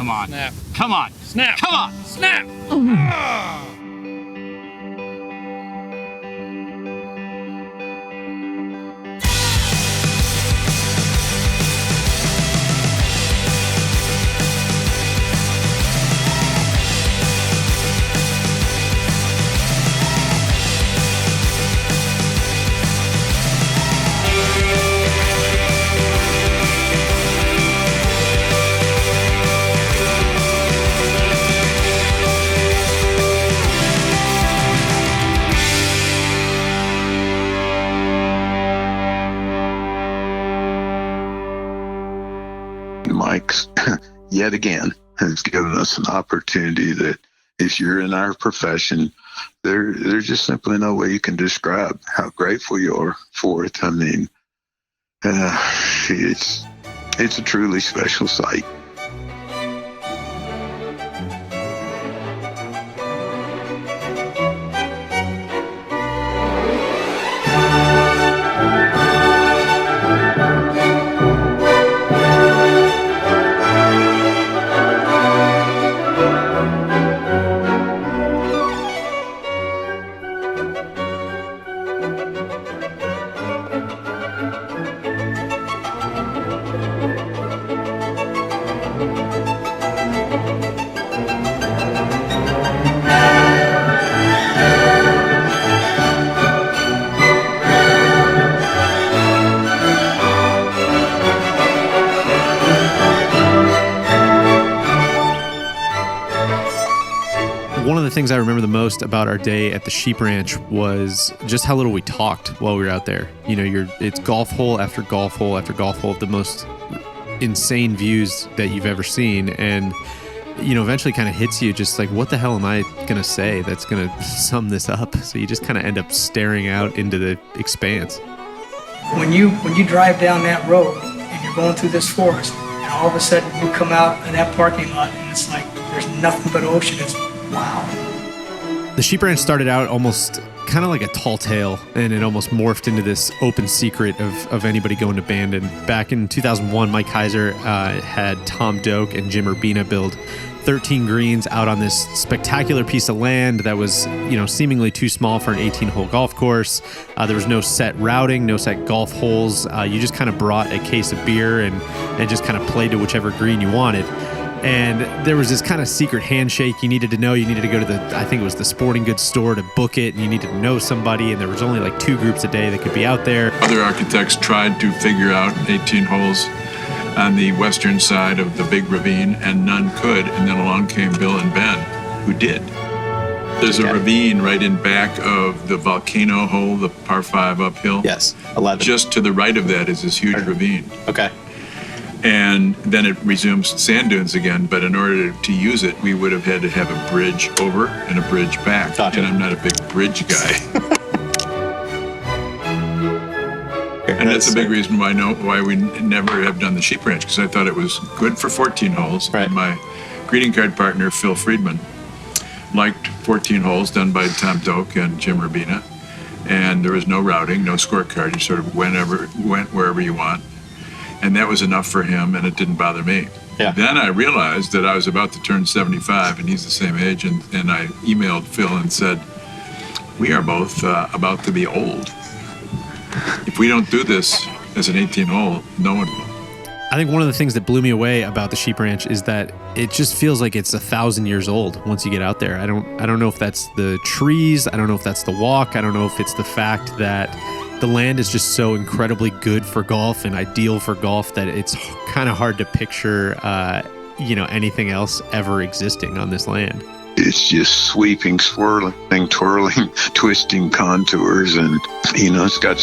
Come on. Snap. Come on. Snap. Come on. Snap. Mike's yet again has given us an opportunity that if you're in our profession, there's just simply no way you can describe how grateful you are for it. I mean, it's a truly special sight. One of the things I remember the most about our day at the sheep ranch was just how little we talked while we were out there. You know, it's golf hole after golf hole after golf hole of the most insane views that you've ever seen. And, you know, eventually kind of hits you just like, what the hell am I going to say that's going to sum this up? So you just kind of end up staring out into the expanse. When you drive down that road and you're going through this forest, and all of a sudden you come out of that parking lot and it's like there's nothing but ocean. It's wow. The sheep ranch started out almost kind of like a tall tale, and it almost morphed into this open secret of anybody going to Bandon. Back in 2001, Mike Kaiser had Tom Doak and Jim Urbina build 13 greens out on this spectacular piece of land that was, you know, seemingly too small for an 18-hole golf course. There was no set routing, no set golf holes. You just kind of brought a case of beer and just kind of played to whichever green you wanted. And there was this kind of secret handshake you needed to know. You needed to go to I think it was the sporting goods store to book it, and you needed to know somebody, and there was only like 2 groups a day that could be out there. Other architects tried to figure out 18 holes on the western side of the big ravine, and none could, and then along came Bill and Ben, who did. There's a ravine right in back of the volcano hole, the par 5 uphill. Yes, 11. Just to the right of that is this huge ravine. Okay. And then it resumes sand dunes again, but in order to use it, we would have had to have a bridge over and a bridge back. Gotcha. And I'm not a big bridge guy. And that's a big reason why we never have done the sheep ranch, because I thought it was good for 14 holes. Right. And my greeting card partner, Phil Friedman, liked 14 holes done by Tom Doak and Jim Urbina. And there was no routing, no scorecard. You sort of went wherever you want. And that was enough for him, and it didn't bother me. Yeah. Then I realized that I was about to turn 75, and he's the same age, and I emailed Phil and said, we are both about to be old. If we don't do this as an 18-hole, no one will. I think one of the things that blew me away about the sheep ranch is that it just feels like it's 1,000 years old once you get out there. I don't know if that's the trees, I don't know if that's the walk, I don't know if it's the fact that the land is just so incredibly good for golf and ideal for golf that it's kind of hard to picture, anything else ever existing on this land. It's just sweeping, swirling, twirling, twisting contours, and it's got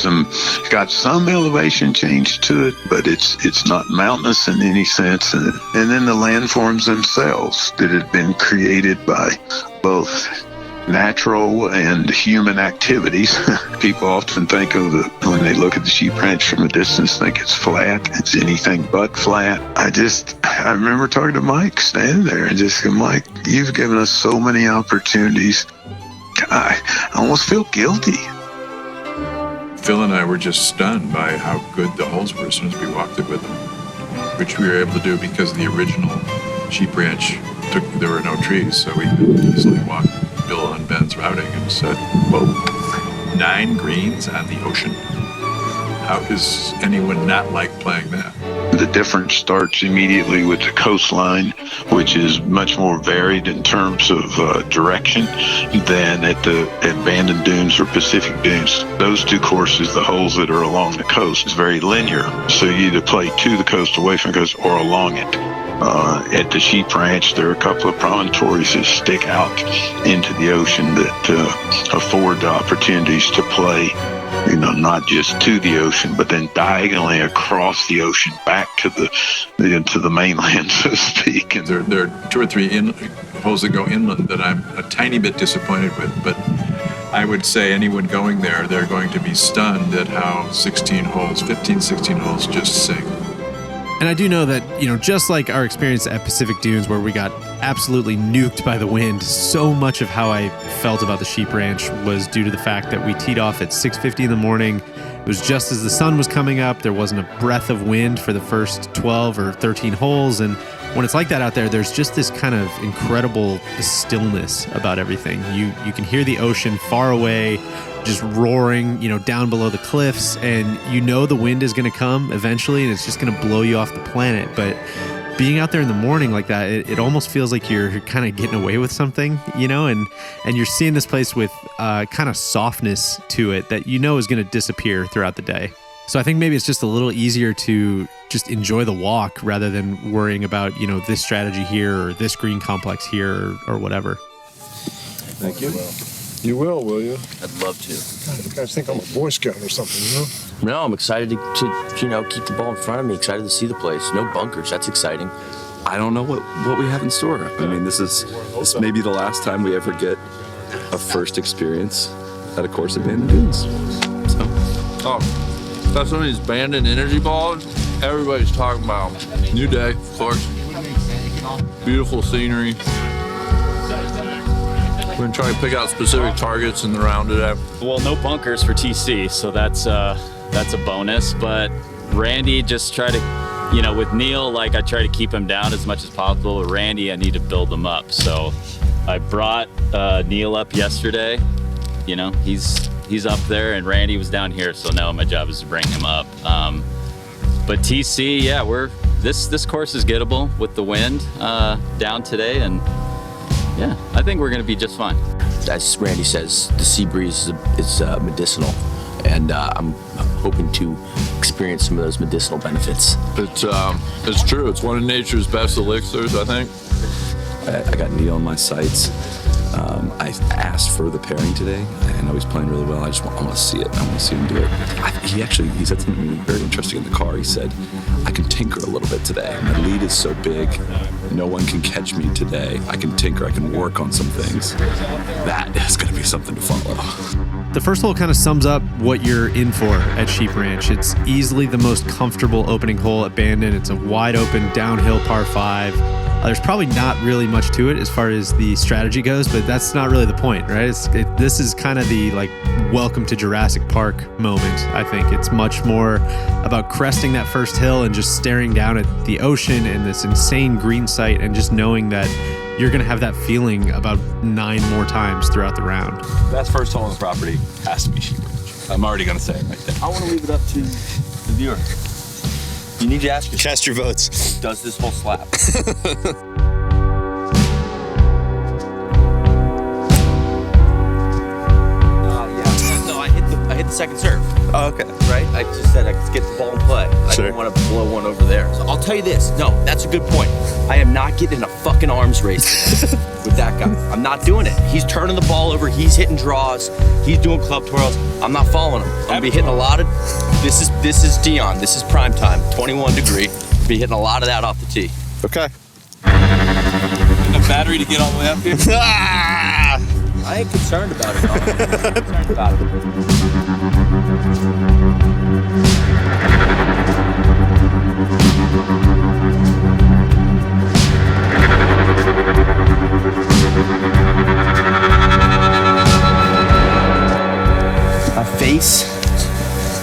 some elevation change to it, but it's not mountainous in any sense. And then the landforms themselves that had been created by both natural and human activities. People often think of when they look at the sheep ranch from a distance, think it's flat. It's anything but flat. I remember talking to Mike, standing there, and just go, Mike, you've given us so many opportunities. I almost feel guilty. Phil and I were just stunned by how good the holes were as soon as we walked it with them, which we were able to do because of the original Sheep Ranch there were no trees, so we could easily walk Bill and Ben's routing and said, whoa, 9 greens on the ocean? How does anyone not like playing that? The difference starts immediately with the coastline, which is much more varied in terms of direction than at Bandon Dunes or Pacific Dunes. Those 2 courses, the holes that are along the coast, is very linear. So you either play to the coast, away from the coast, or along it. At the Sheep Ranch, there are a couple of promontories that stick out into the ocean that afford opportunities to play, not just to the ocean, but then diagonally across the ocean back to the mainland, so to speak. And there are 2 or 3 holes that go inland that I'm a tiny bit disappointed with, but I would say anyone going there, they're going to be stunned at how 16 holes just sing. And I do know that, just like our experience at Pacific Dunes where we got absolutely nuked by the wind, so much of how I felt about the Sheep Ranch was due to the fact that we teed off at 6:50 in the morning. It was just as the sun was coming up. There wasn't a breath of wind for the first 12 or 13 holes. And when it's like that out there, there's just this kind of incredible stillness about everything. You can hear the ocean far away, just roaring, down below the cliffs, and the wind is going to come eventually and it's just going to blow you off the planet. But being out there in the morning like that, it almost feels like you're kind of getting away with something, and you're seeing this place with kind of softness to it that is going to disappear throughout the day. So I think maybe it's just a little easier to just enjoy the walk rather than worrying about, this strategy here or this green complex here or whatever. Thank you. You will you? I'd love to. God, you guys think I'm a Boy Scout or something, No, I'm excited to keep the ball in front of me, excited to see the place. No bunkers, that's exciting. I don't know what we have in store. I mean, this may be the last time we ever get a first experience at a course at Bandon Dunes. So. That's one of these Bandon energy balls everybody's talking about. New day, of course. Beautiful scenery. We're gonna try to pick out specific targets in the round today. Well, no bunkers for TC, so that's a bonus. But Randy just try to, with Neil, I try to keep him down as much as possible. With Randy, I need to build him up. So I brought Neil up yesterday. He's up there, and Randy was down here. So now my job is to bring him up. But TC, this course is gettable with the wind down today, and yeah, I think we're going to be just fine. As Randy says, the sea breeze is medicinal, and I'm hoping to experience some of those medicinal benefits. It's true. It's one of nature's best elixirs, I think. I got Neil on my sights. I asked for the pairing today. I know he's playing really well. I want to see it. I want to see him do it. He said something very interesting in the car. He said, I can tinker a little bit today. My lead is so big, no one can catch me today. I can tinker, I can work on some things. That is going to be something to follow. The first hole kind of sums up what you're in for at Sheep Ranch. It's easily the most comfortable opening hole at Bandon. It's a wide open downhill par 5. There's probably not really much to it as far as the strategy goes, but that's not really the point, right? This is kind of the welcome to Jurassic Park moment. I think it's much more about cresting that first hill and just staring down at the ocean and this insane green sight and just knowing that you're going to have that feeling about 9 more times throughout the round. Best first hole on the property has to be Sheep Ranch. I'm already going to say it right there. I want to leave it up to the viewer. You need to ask yourself. Cast your votes. Does this hole slap? I hit the second serve. Oh, okay. Right? I just said I could get the ball in play. I didn't want to blow one over there. So I'll tell you this. No, that's a good point. I am not getting in a fucking arms race with that guy. I'm not doing it. He's turning the ball over. He's hitting draws. He's doing club twirls. I'm not following him. I'm gonna be hitting a lot of. This is Dion. This is prime time. 21 degree. Be hitting a lot of that off the tee. Okay. A battery to get all the way up here? I ain't concerned about it. I'm concerned about it. My face,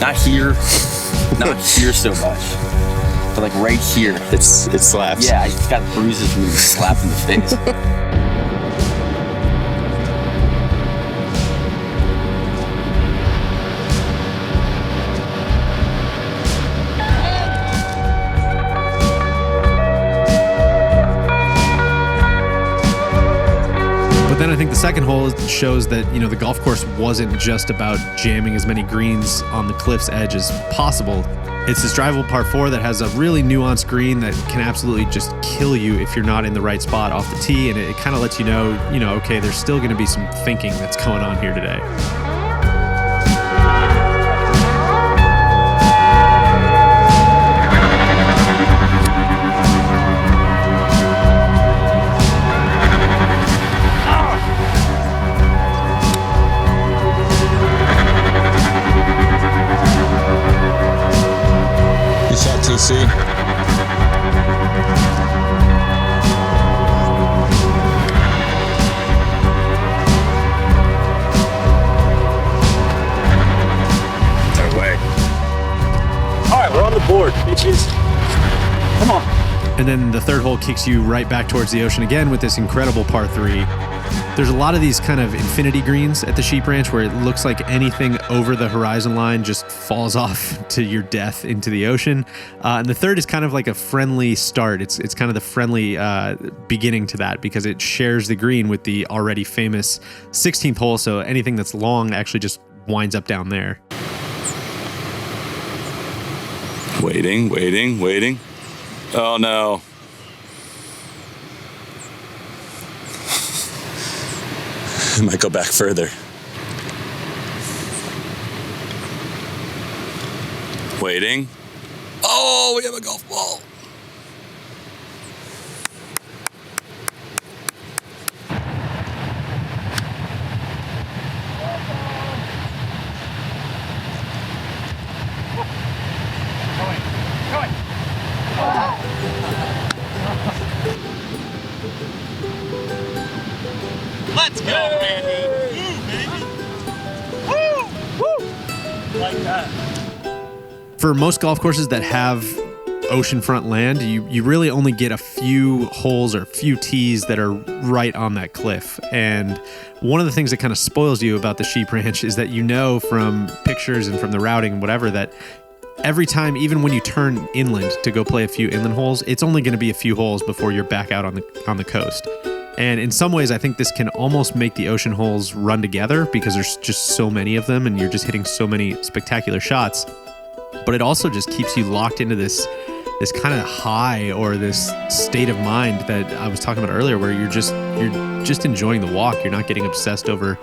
not here so much. but like right here. It slaps. Yeah, I just got bruises from being slapped in the face. But then I think the second hole shows that, you know, the golf course wasn't just about jamming as many greens on the cliff's edge as possible. It's this drivable par 4 that has a really nuanced green that can absolutely just kill you if you're not in the right spot off the tee, and it kind of lets you know, okay, there's still going to be some thinking that's going on here today. TC. No way. All right, we're on the board, bitches. Come on. And then the third hole kicks you right back towards the ocean again with this incredible par 3. There's a lot of these kind of infinity greens at the Sheep Ranch where it looks like anything over the horizon line just falls off to your death into the ocean. And the third is kind of like a friendly start. It's kind of the friendly beginning to that because it shares the green with the already famous 16th hole. So anything that's long actually just winds up down there. Waiting. Oh no. I might go back further. Waiting. Oh, we have a golf ball. Let's go, Randy. Woo, baby. Woo, woo. Like that. For most golf courses that have oceanfront land, you really only get a few holes or a few tees that are right on that cliff. And one of the things that kind of spoils you about the Sheep Ranch is that you know from pictures and from the routing and whatever that every time, even when you turn inland to go play a few inland holes, it's only going to be a few holes before you're back out on the coast. And in some ways, I think this can almost make the ocean holes run together because there's just so many of them and you're just hitting so many spectacular shots. But it also just keeps you locked into this kind of high or this state of mind that I was talking about earlier, where you're just enjoying the walk. You're not getting obsessed over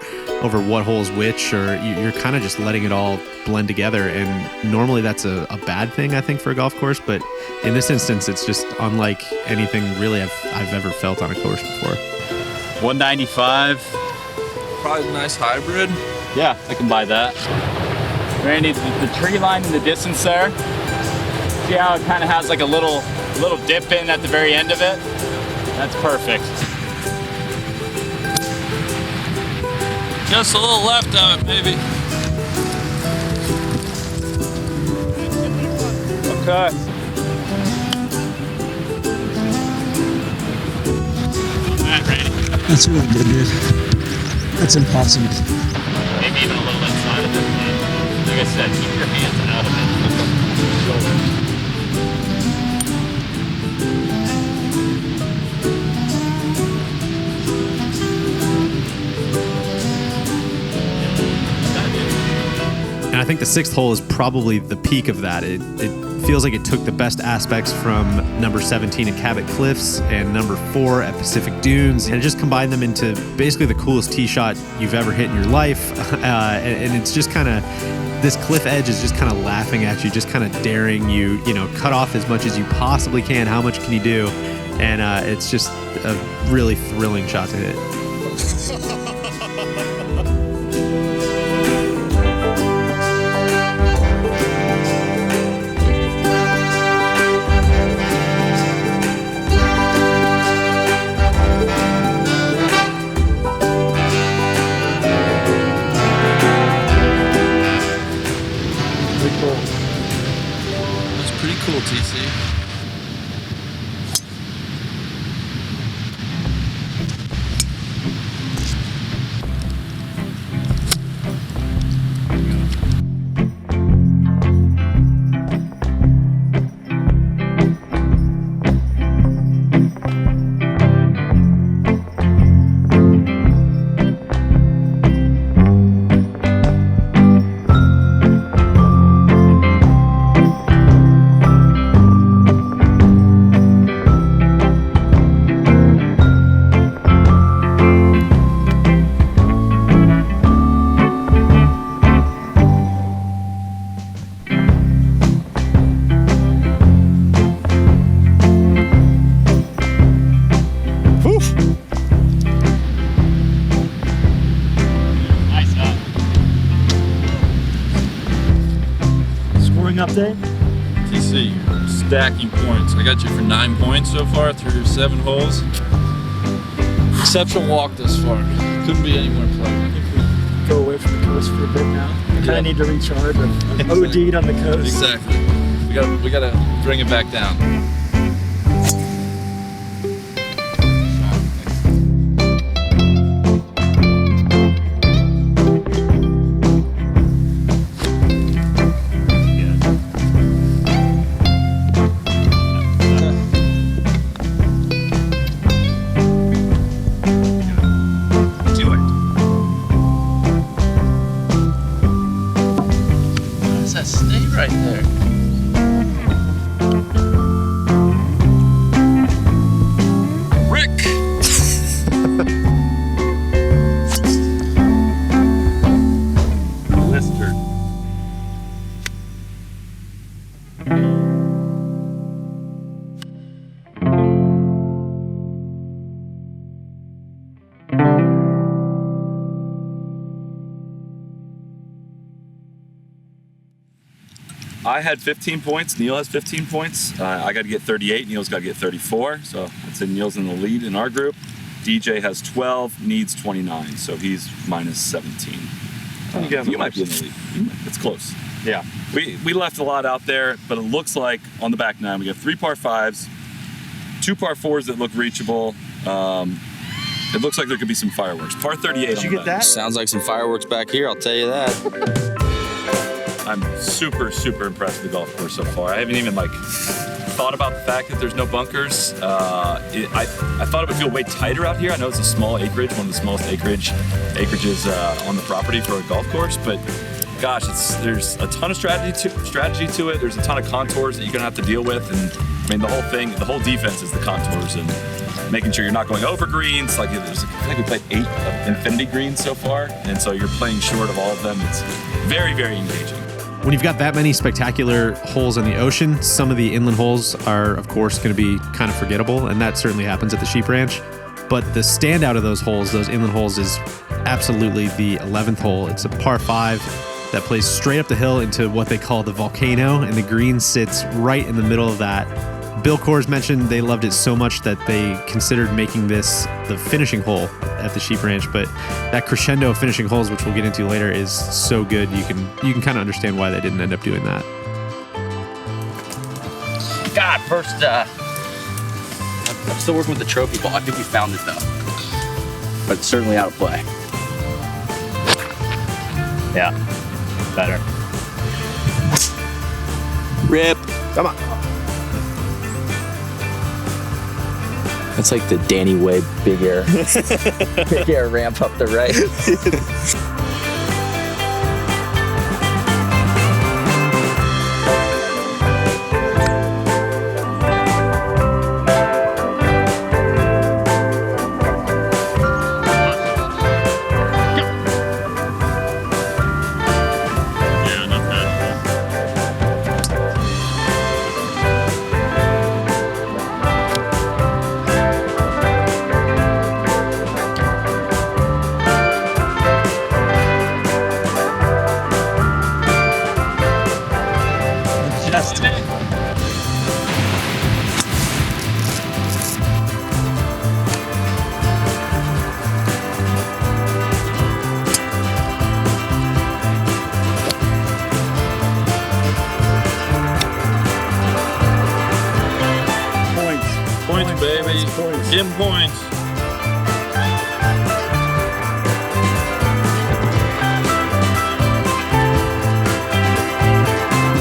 what hole's which, or you're kind of just letting it all blend together. And normally that's a bad thing, I think, for a golf course. But in this instance, it's just unlike anything really I've ever felt on a course before. 195. Probably a nice hybrid. Yeah, I can buy that. Randy, the tree line in the distance there, see how it kind of has like a little dip in at the very end of it? That's perfect. Just a little left of it, maybe. Okay. All right, Randy. That's really good, dude. That's impossible. Maybe even a little inside of it. Like I said, keep your hands out of it. And I think the sixth hole is probably the peak of that. It feels like it took the best aspects from number 17 at Cabot Cliffs and number 4 at Pacific Dunes, and it just combined them into basically the coolest tee shot you've ever hit in your life. And it's just kind of, this cliff edge is just kind of laughing at you, just kind of daring you, cut off as much as you possibly can. How much can you do? And it's just a really thrilling shot to hit. That's pretty cool, TC. up there? TC, stacking points. I got you for 9 points so far through 7 holes. Exceptional walk this far. Couldn't be any more pleasant. Go away from the coast for a bit now. Kind of need to recharge. I've OD'd on the coast. Exactly. We gotta bring it back down. Stay right there. Rick! Blistered. I had 15 points. Neil has 15 points. I got to get 38. Neil's got to get 34. So I'd say Neil's in the lead in our group. DJ has 12, needs 29. So he's minus 17. You might be in the lead. It's close. Yeah. We left a lot out there, but it looks like on the back nine we have 3 par 5s, 2 par 4s that look reachable. It looks like there could be some fireworks. Par 38. Did you get that? Sounds like some fireworks back here, I'll tell you that. I'm super, super impressed with the golf course so far. I haven't even thought about the fact that there's no bunkers. I thought it would feel way tighter out here. I know it's a small acreage, one of the smallest acreages on the property for a golf course, but gosh, there's a ton of strategy to it. There's a ton of contours that you're gonna have to deal with, and I mean the whole defense is the contours and making sure you're not going over greens. I think we played 8 infinity greens so far, and so you're playing short of all of them. It's very, very engaging. When you've got that many spectacular holes in the ocean, some of the inland holes are, of course, going to be kind of forgettable, and that certainly happens at the Sheep Ranch. But the standout of those holes, those inland holes, is absolutely the 11th hole. It's a par 5 that plays straight up the hill into what they call the volcano, and the green sits right in the middle of that. Bill Coors mentioned they loved it so much that they considered making this the finishing hole at the Sheep Ranch, but that crescendo of finishing holes, which we'll get into later, is so good. You can kind of understand why they didn't end up doing that. God, first, I'm still working with the trophy ball. I think we found it though, but it's certainly out of play. Yeah, better. Rip. Come on. That's like the Danny Way big air ramp up the right. Points, baby. Give 'em points.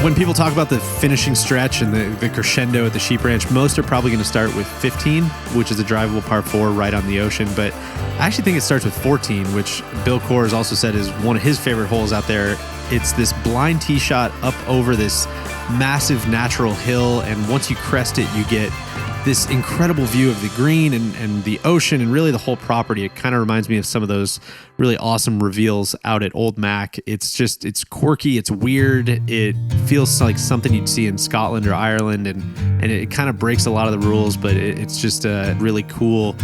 When people talk about the finishing stretch and the crescendo at the Sheep Ranch, most are probably going to start with 15, which is a drivable par 4 right on the ocean. But I actually think it starts with 14, which Bill Coors also said is one of his favorite holes out there. It's this blind tee shot up over this massive natural hill, and once you crest it, you get this incredible view of the green and the ocean and really the whole property. It kind of reminds me of some of those really awesome reveals out at Old Mac. It's quirky, it's weird, it feels like something you'd see in Scotland or Ireland, and it kind of breaks a lot of the rules, but it's just a really cool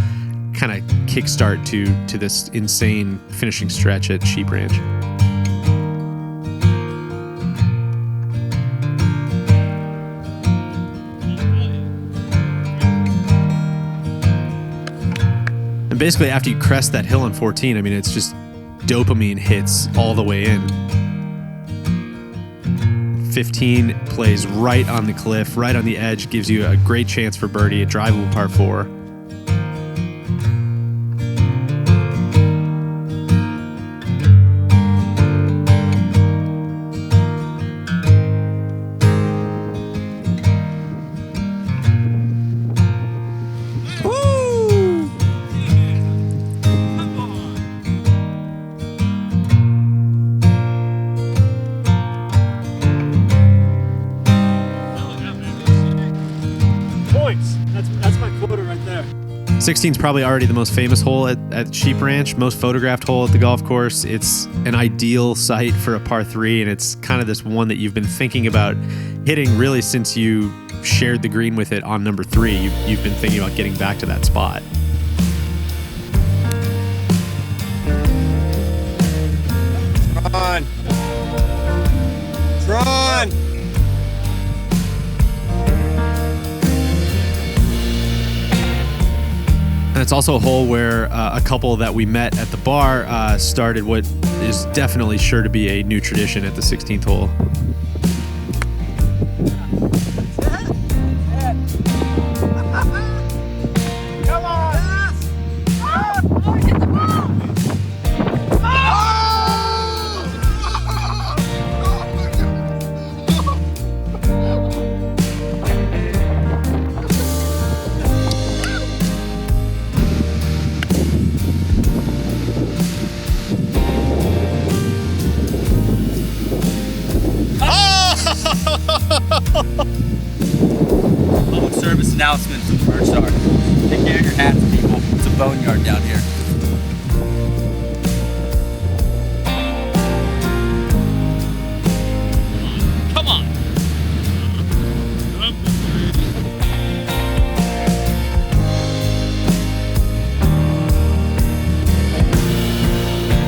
kind of kickstart to this insane finishing stretch at Sheep Ranch. And basically, after you crest that hill on 14, I mean, it's just dopamine hits all the way in. 15 plays right on the cliff, right on the edge, gives you a great chance for birdie, a drivable par 4. Points. That's my quota right there. 16 is probably already the most famous hole at Sheep Ranch, most photographed hole at the golf course. It's an ideal site for a par 3, and it's kind of this one that you've been thinking about hitting really since you shared the green with it on number 3. You've been thinking about getting back to that spot. Tron! Tron! And it's also a hole where a couple that we met at the bar started what is definitely sure to be a new tradition at the 16th hole. Come on! Get the ball! Public service announcement from the Bird Star. Take care of your hats, people. It's a boneyard down here. Come on.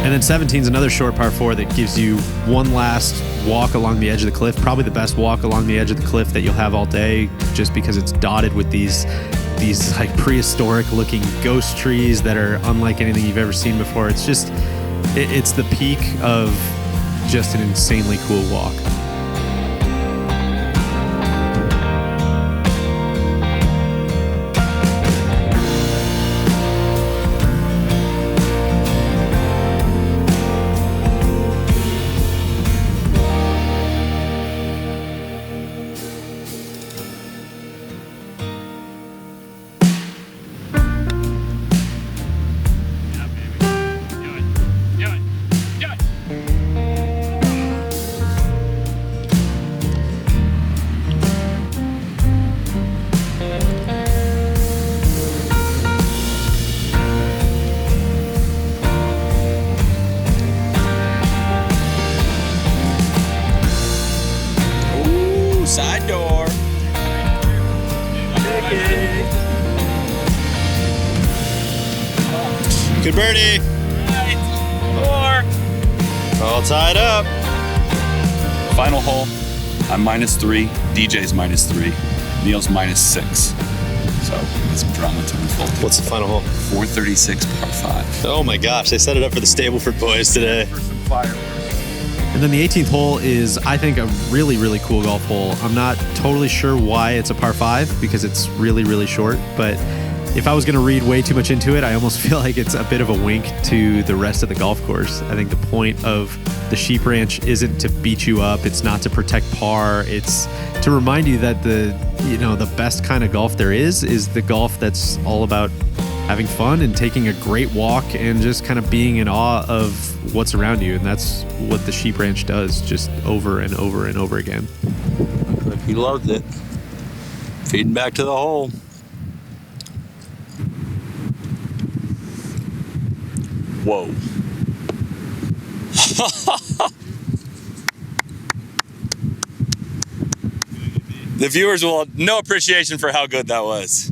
And then 17 is another short par 4 that gives you one last walk along the edge of the cliff, probably the best walk along the edge of the cliff that you'll have all day, just because it's dotted with these like prehistoric looking ghost trees that are unlike anything you've ever seen before. It's just, it's the peak of just an insanely cool walk. Side door. Good birdie. All tied up. Final hole. I'm -3. DJ's -3. Neil's -6. So it's some drama to unfold. What's the final hole? 436 par 5. Oh my gosh, they set it up for the Stableford boys today. For some fireworks. And then the 18th hole is, I think, a really, really cool golf hole. I'm not totally sure why it's a par 5 because it's really, really short. But if I was going to read way too much into it, I almost feel like it's a bit of a wink to the rest of the golf course. I think the point of the Sheep Ranch isn't to beat you up. It's not to protect par. It's to remind you that the best kind of golf there is the golf that's all about having fun and taking a great walk and just kind of being in awe of what's around you. And that's what the Sheep Ranch does, just over and over and over again. He loved it. Feeding back to the hole. Whoa. The viewers will have no appreciation for how good that was.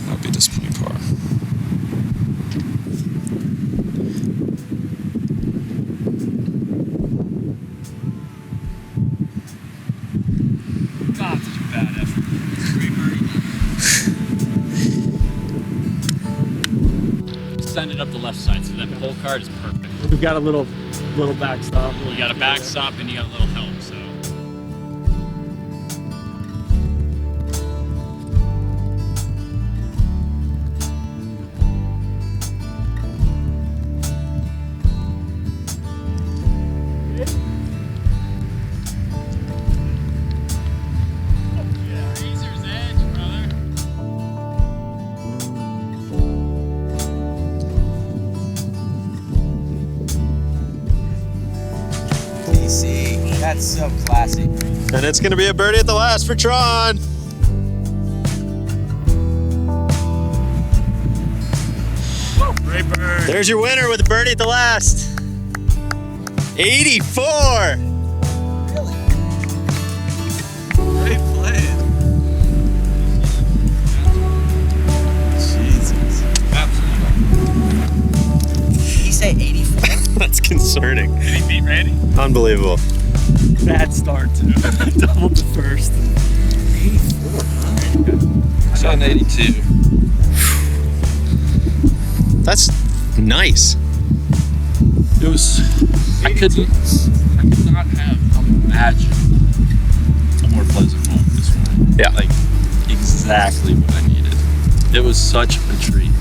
That'll be disappointing par. send it up the left side, so that pole cart is perfect. We've got a little backstop. You got a backstop and you got a little help, so. That's so classic. And it's going to be a birdie at the last for Tron. Great bird. There's your winner with a birdie at the last. 84. Really? Great playing. Jesus. Did he say 84? That's concerning. Did he beat Randy? Unbelievable. Bad start too. Doubled the first. 84. I shot an 82. That's nice. It was. I could not have imagined a more pleasant home this morning. Yeah. Like exactly what I needed. It was such a treat.